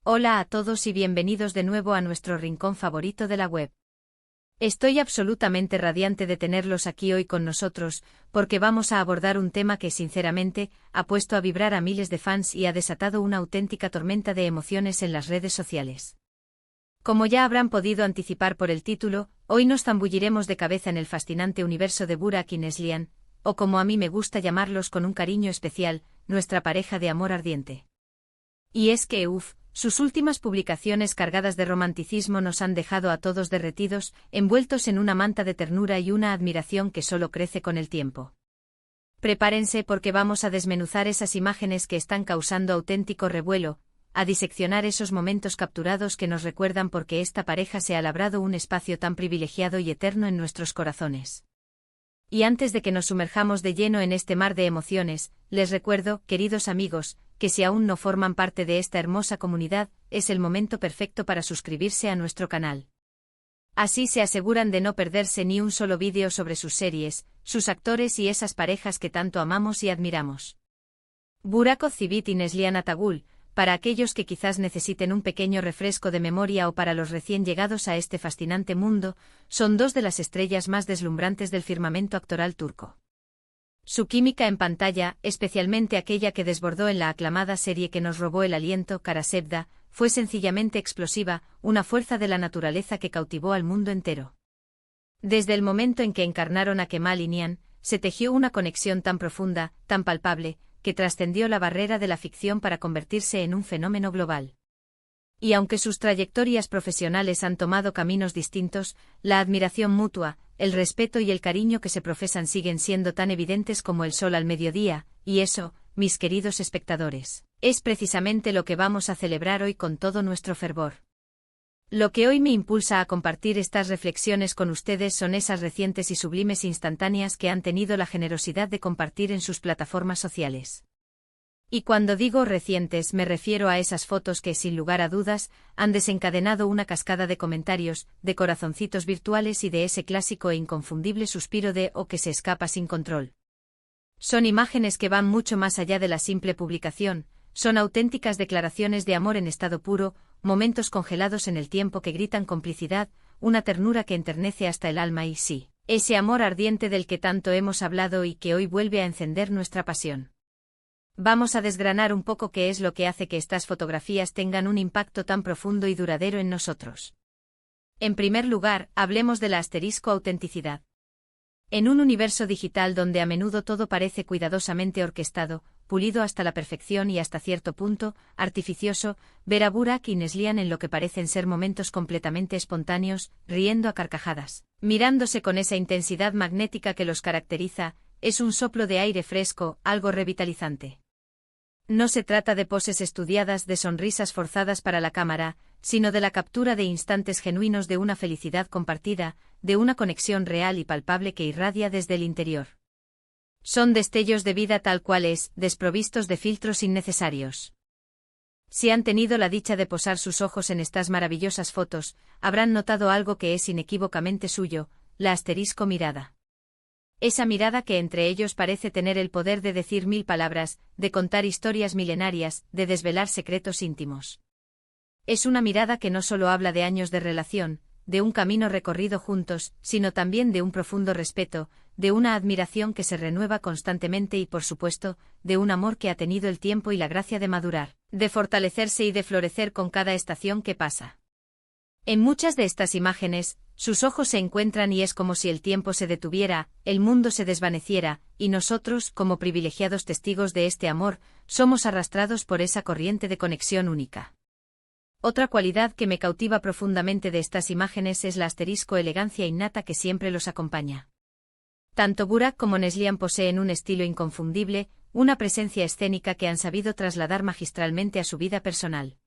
Hola a todos y bienvenidos de nuevo a nuestro rincón favorito de la web. Estoy absolutamente radiante de tenerlos aquí hoy con nosotros, porque vamos a abordar un tema que sinceramente ha puesto a vibrar a miles de fans y ha desatado una auténtica tormenta de emociones en las redes sociales. Como ya habrán podido anticipar por el título, hoy nos zambulliremos de cabeza en el fascinante universo de Burak y Neslihan, o como a mí me gusta llamarlos con un cariño especial, nuestra pareja de amor ardiente. Y es que, sus últimas publicaciones cargadas de romanticismo nos han dejado a todos derretidos, envueltos en una manta de ternura y una admiración que solo crece con el tiempo. Prepárense porque vamos a desmenuzar esas imágenes que están causando auténtico revuelo, a diseccionar esos momentos capturados que nos recuerdan por qué esta pareja se ha labrado un espacio tan privilegiado y eterno en nuestros corazones. Y antes de que nos sumerjamos de lleno en este mar de emociones, les recuerdo, queridos amigos, que si aún no forman parte de esta hermosa comunidad, es el momento perfecto para suscribirse a nuestro canal. Así se aseguran de no perderse ni un solo vídeo sobre sus series, sus actores y esas parejas que tanto amamos y admiramos. Burak Özçivit y Neslihan Atagül, para aquellos que quizás necesiten un pequeño refresco de memoria o para los recién llegados a este fascinante mundo, son dos de las estrellas más deslumbrantes del firmamento actoral turco. Su química en pantalla, especialmente aquella que desbordó en la aclamada serie que nos robó el aliento, Kara Sevda, fue sencillamente explosiva, una fuerza de la naturaleza que cautivó al mundo entero. Desde el momento en que encarnaron a Kemal y Nihan, se tejió una conexión tan profunda, tan palpable, que trascendió la barrera de la ficción para convertirse en un fenómeno global. Y aunque sus trayectorias profesionales han tomado caminos distintos, la admiración mutua, el respeto y el cariño que se profesan siguen siendo tan evidentes como el sol al mediodía, y eso, mis queridos espectadores, es precisamente lo que vamos a celebrar hoy con todo nuestro fervor. Lo que hoy me impulsa a compartir estas reflexiones con ustedes son esas recientes y sublimes instantáneas que han tenido la generosidad de compartir en sus plataformas sociales. Y cuando digo recientes me refiero a esas fotos que, sin lugar a dudas, han desencadenado una cascada de comentarios, de corazoncitos virtuales y de ese clásico e inconfundible suspiro de «o que se escapa sin control». Son imágenes que van mucho más allá de la simple publicación, son auténticas declaraciones de amor en estado puro, momentos congelados en el tiempo que gritan complicidad, una ternura que enternece hasta el alma y sí, ese amor ardiente del que tanto hemos hablado y que hoy vuelve a encender nuestra pasión. Vamos a desgranar un poco qué es lo que hace que estas fotografías tengan un impacto tan profundo y duradero en nosotros. En primer lugar, hablemos de la autenticidad. En un universo digital donde a menudo todo parece cuidadosamente orquestado, pulido hasta la perfección y hasta cierto punto, artificioso, ver a Burak y Neslihan en lo que parecen ser momentos completamente espontáneos, riendo a carcajadas, mirándose con esa intensidad magnética que los caracteriza, es un soplo de aire fresco, algo revitalizante. No se trata de poses estudiadas, de sonrisas forzadas para la cámara, sino de la captura de instantes genuinos de una felicidad compartida, de una conexión real y palpable que irradia desde el interior. Son destellos de vida tal cual es, desprovistos de filtros innecesarios. Si han tenido la dicha de posar sus ojos en estas maravillosas fotos, habrán notado algo que es inequívocamente suyo, la mirada. Esa mirada que entre ellos parece tener el poder de decir 1000 palabras, de contar historias milenarias, de desvelar secretos íntimos. Es una mirada que no solo habla de años de relación, de un camino recorrido juntos, sino también de un profundo respeto, de una admiración que se renueva constantemente y por supuesto, de un amor que ha tenido el tiempo y la gracia de madurar, de fortalecerse y de florecer con cada estación que pasa. En muchas de estas imágenes, sus ojos se encuentran y es como si el tiempo se detuviera, el mundo se desvaneciera, y nosotros, como privilegiados testigos de este amor, somos arrastrados por esa corriente de conexión única. Otra cualidad que me cautiva profundamente de estas imágenes es la elegancia innata que siempre los acompaña. Tanto Burak como Neslihan poseen un estilo inconfundible, una presencia escénica que han sabido trasladar magistralmente a su vida personal.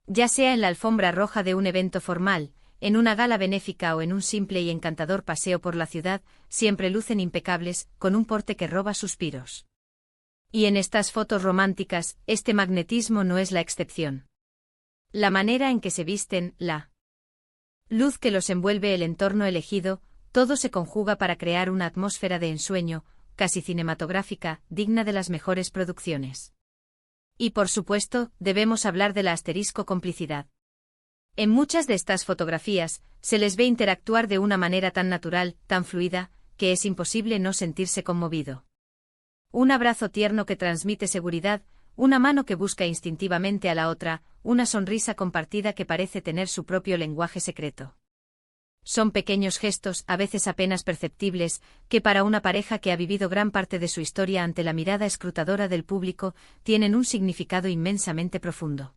Ya sea en la alfombra roja de un evento formal, en una gala benéfica o en un simple y encantador paseo por la ciudad, siempre lucen impecables, con un porte que roba suspiros. Y en estas fotos románticas, este magnetismo no es la excepción. La manera en que se visten, la luz que los envuelve, el entorno elegido, todo se conjuga para crear una atmósfera de ensueño, casi cinematográfica, digna de las mejores producciones. Y por supuesto, debemos hablar de la asterisco complicidad. En muchas de estas fotografías, se les ve interactuar de una manera tan natural, tan fluida, que es imposible no sentirse conmovido. Un abrazo tierno que transmite seguridad, una mano que busca instintivamente a la otra, una sonrisa compartida que parece tener su propio lenguaje secreto. Son pequeños gestos, a veces apenas perceptibles, que para una pareja que ha vivido gran parte de su historia ante la mirada escrutadora del público, tienen un significado inmensamente profundo.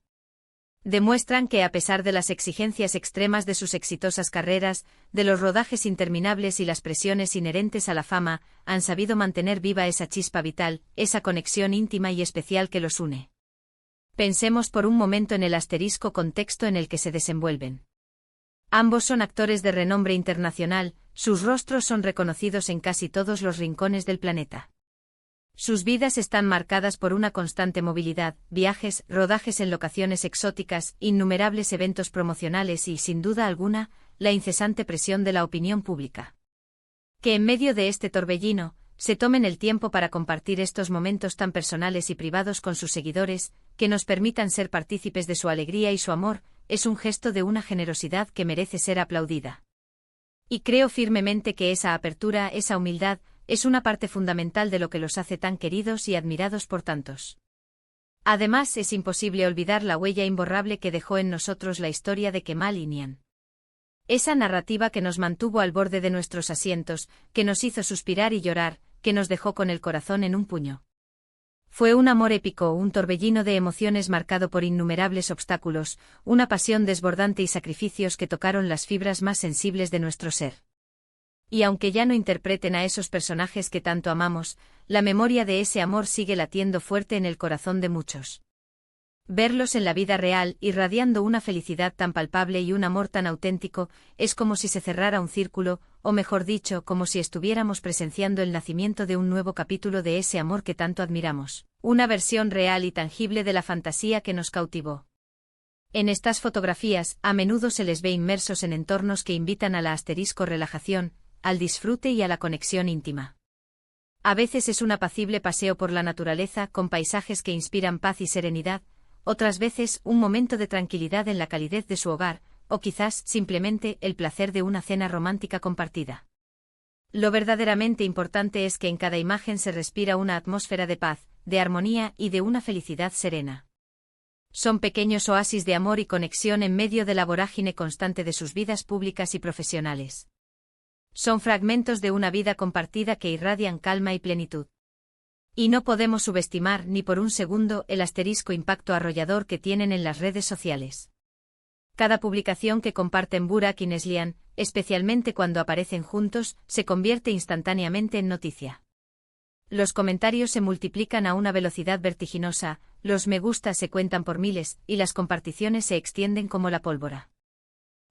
Demuestran que a pesar de las exigencias extremas de sus exitosas carreras, de los rodajes interminables y las presiones inherentes a la fama, han sabido mantener viva esa chispa vital, esa conexión íntima y especial que los une. Pensemos por un momento en el asterisco contexto en el que se desenvuelven. Ambos son actores de renombre internacional, sus rostros son reconocidos en casi todos los rincones del planeta. Sus vidas están marcadas por una constante movilidad, viajes, rodajes en locaciones exóticas, innumerables eventos promocionales y, sin duda alguna, la incesante presión de la opinión pública. Que en medio de este torbellino, se tomen el tiempo para compartir estos momentos tan personales y privados con sus seguidores, que nos permitan ser partícipes de su alegría y su amor, es un gesto de una generosidad que merece ser aplaudida. Y creo firmemente que esa apertura, esa humildad, es una parte fundamental de lo que los hace tan queridos y admirados por tantos. Además, es imposible olvidar la huella imborrable que dejó en nosotros la historia de Kemal y Nian. Esa narrativa que nos mantuvo al borde de nuestros asientos, que nos hizo suspirar y llorar, que nos dejó con el corazón en un puño. Fue un amor épico, un torbellino de emociones marcado por innumerables obstáculos, una pasión desbordante y sacrificios que tocaron las fibras más sensibles de nuestro ser. Y aunque ya no interpreten a esos personajes que tanto amamos, la memoria de ese amor sigue latiendo fuerte en el corazón de muchos. Verlos en la vida real, irradiando una felicidad tan palpable y un amor tan auténtico, es como si se cerrara un círculo, o mejor dicho, como si estuviéramos presenciando el nacimiento de un nuevo capítulo de ese amor que tanto admiramos, una versión real y tangible de la fantasía que nos cautivó. En estas fotografías, a menudo se les ve inmersos en entornos que invitan a la asterisco relajación, al disfrute y a la conexión íntima. A veces es un apacible paseo por la naturaleza con paisajes que inspiran paz y serenidad, otras veces un momento de tranquilidad en la calidez de su hogar, o quizás simplemente el placer de una cena romántica compartida. Lo verdaderamente importante es que en cada imagen se respira una atmósfera de paz, de armonía y de una felicidad serena. Son pequeños oasis de amor y conexión en medio de la vorágine constante de sus vidas públicas y profesionales. Son fragmentos de una vida compartida que irradian calma y plenitud. Y no podemos subestimar ni por un segundo el asterisco impacto arrollador que tienen en las redes sociales. Cada publicación que comparten Burak y Neslihan, especialmente cuando aparecen juntos, se convierte instantáneamente en noticia. Los comentarios se multiplican a una velocidad vertiginosa, los me gusta se cuentan por miles, y las comparticiones se extienden como la pólvora.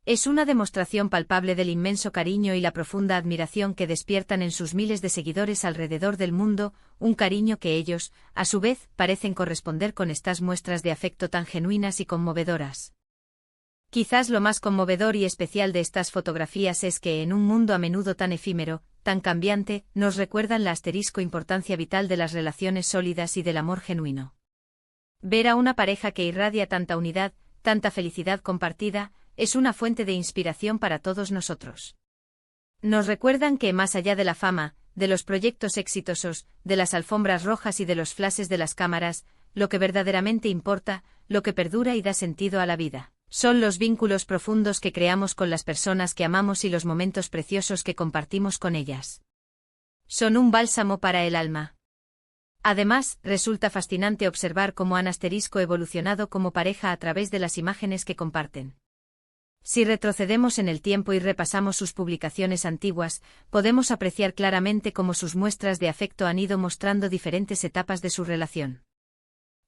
Es una demostración palpable del inmenso cariño y la profunda admiración que despiertan en sus miles de seguidores alrededor del mundo, un cariño que ellos, a su vez, parecen corresponder con estas muestras de afecto tan genuinas y conmovedoras. Quizás lo más conmovedor y especial de estas fotografías es que en un mundo a menudo tan efímero, tan cambiante, nos recuerdan la asterisco importancia vital de las relaciones sólidas y del amor genuino. Ver a una pareja que irradia tanta unidad, tanta felicidad compartida, es una fuente de inspiración para todos nosotros. Nos recuerdan que más allá de la fama, de los proyectos exitosos, de las alfombras rojas y de los flashes de las cámaras, lo que verdaderamente importa, lo que perdura y da sentido a la vida, son los vínculos profundos que creamos con las personas que amamos y los momentos preciosos que compartimos con ellas. Son un bálsamo para el alma. Además, resulta fascinante observar cómo han asterisco evolucionado como pareja a través de las imágenes que comparten. Si retrocedemos en el tiempo y repasamos sus publicaciones antiguas, podemos apreciar claramente cómo sus muestras de afecto han ido mostrando diferentes etapas de su relación.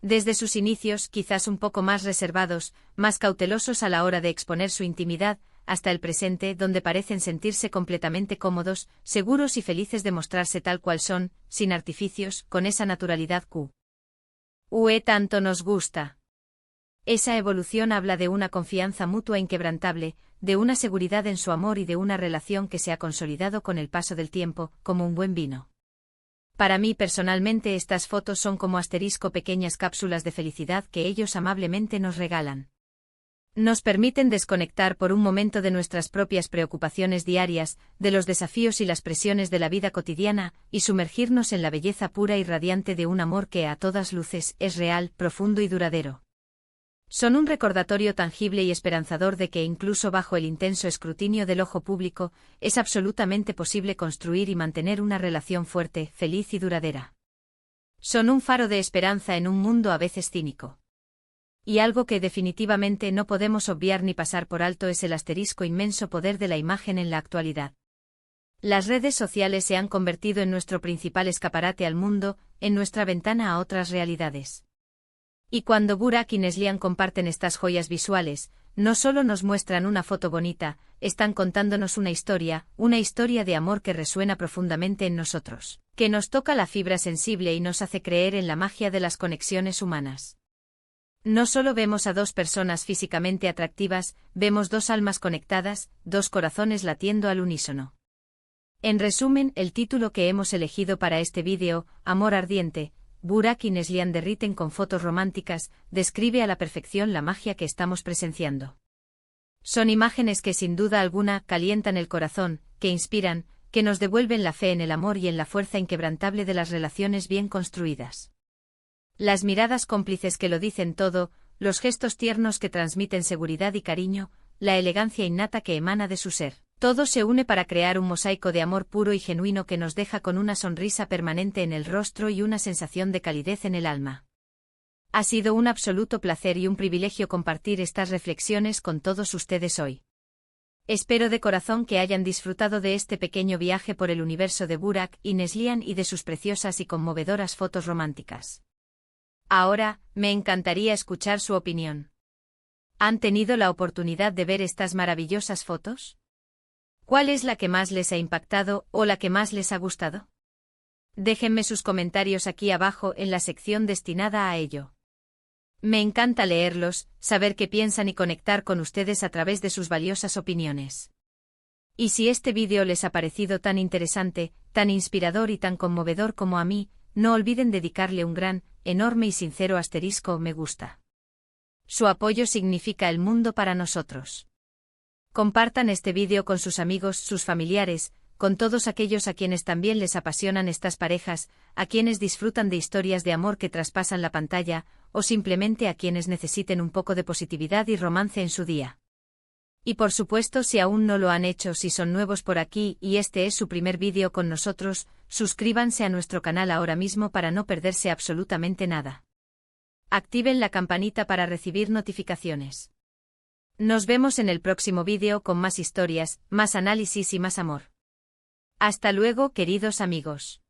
Desde sus inicios, quizás un poco más reservados, más cautelosos a la hora de exponer su intimidad, hasta el presente, donde parecen sentirse completamente cómodos, seguros y felices de mostrarse tal cual son, sin artificios, con esa naturalidad que tanto nos gusta. Esa evolución habla de una confianza mutua inquebrantable, de una seguridad en su amor y de una relación que se ha consolidado con el paso del tiempo, como un buen vino. Para mí personalmente estas fotos son como asterisco pequeñas cápsulas de felicidad que ellos amablemente nos regalan. Nos permiten desconectar por un momento de nuestras propias preocupaciones diarias, de los desafíos y las presiones de la vida cotidiana, y sumergirnos en la belleza pura y radiante de un amor que a todas luces es real, profundo y duradero. Son un recordatorio tangible y esperanzador de que incluso bajo el intenso escrutinio del ojo público, es absolutamente posible construir y mantener una relación fuerte, feliz y duradera. Son un faro de esperanza en un mundo a veces cínico. Y algo que definitivamente no podemos obviar ni pasar por alto es el asterisco inmenso poder de la imagen en la actualidad. Las redes sociales se han convertido en nuestro principal escaparate al mundo, en nuestra ventana a otras realidades. Y cuando Burak y Neslihan comparten estas joyas visuales, no solo nos muestran una foto bonita, están contándonos una historia de amor que resuena profundamente en nosotros, que nos toca la fibra sensible y nos hace creer en la magia de las conexiones humanas. No solo vemos a dos personas físicamente atractivas, vemos dos almas conectadas, dos corazones latiendo al unísono. En resumen, el título que hemos elegido para este vídeo, Amor ardiente, Burak y Neslihan derriten con fotos románticas, describe a la perfección la magia que estamos presenciando. Son imágenes que sin duda alguna calientan el corazón, que inspiran, que nos devuelven la fe en el amor y en la fuerza inquebrantable de las relaciones bien construidas. Las miradas cómplices que lo dicen todo, los gestos tiernos que transmiten seguridad y cariño, la elegancia innata que emana de su ser. Todo se une para crear un mosaico de amor puro y genuino que nos deja con una sonrisa permanente en el rostro y una sensación de calidez en el alma. Ha sido un absoluto placer y un privilegio compartir estas reflexiones con todos ustedes hoy. Espero de corazón que hayan disfrutado de este pequeño viaje por el universo de Burak y Neslihan y de sus preciosas y conmovedoras fotos románticas. Ahora, me encantaría escuchar su opinión. ¿Han tenido la oportunidad de ver estas maravillosas fotos? ¿Cuál es la que más les ha impactado o la que más les ha gustado? Déjenme sus comentarios aquí abajo en la sección destinada a ello. Me encanta leerlos, saber qué piensan y conectar con ustedes a través de sus valiosas opiniones. Y si este vídeo les ha parecido tan interesante, tan inspirador y tan conmovedor como a mí, no olviden dedicarle un gran, enorme y sincero asterisco o me gusta. Su apoyo significa el mundo para nosotros. Compartan este vídeo con sus amigos, sus familiares, con todos aquellos a quienes también les apasionan estas parejas, a quienes disfrutan de historias de amor que traspasan la pantalla, o simplemente a quienes necesiten un poco de positividad y romance en su día. Y por supuesto, si aún no lo han hecho, si son nuevos por aquí y este es su primer vídeo con nosotros, suscríbanse a nuestro canal ahora mismo para no perderse absolutamente nada. Activen la campanita para recibir notificaciones. Nos vemos en el próximo vídeo con más historias, más análisis y más amor. Hasta luego, queridos amigos.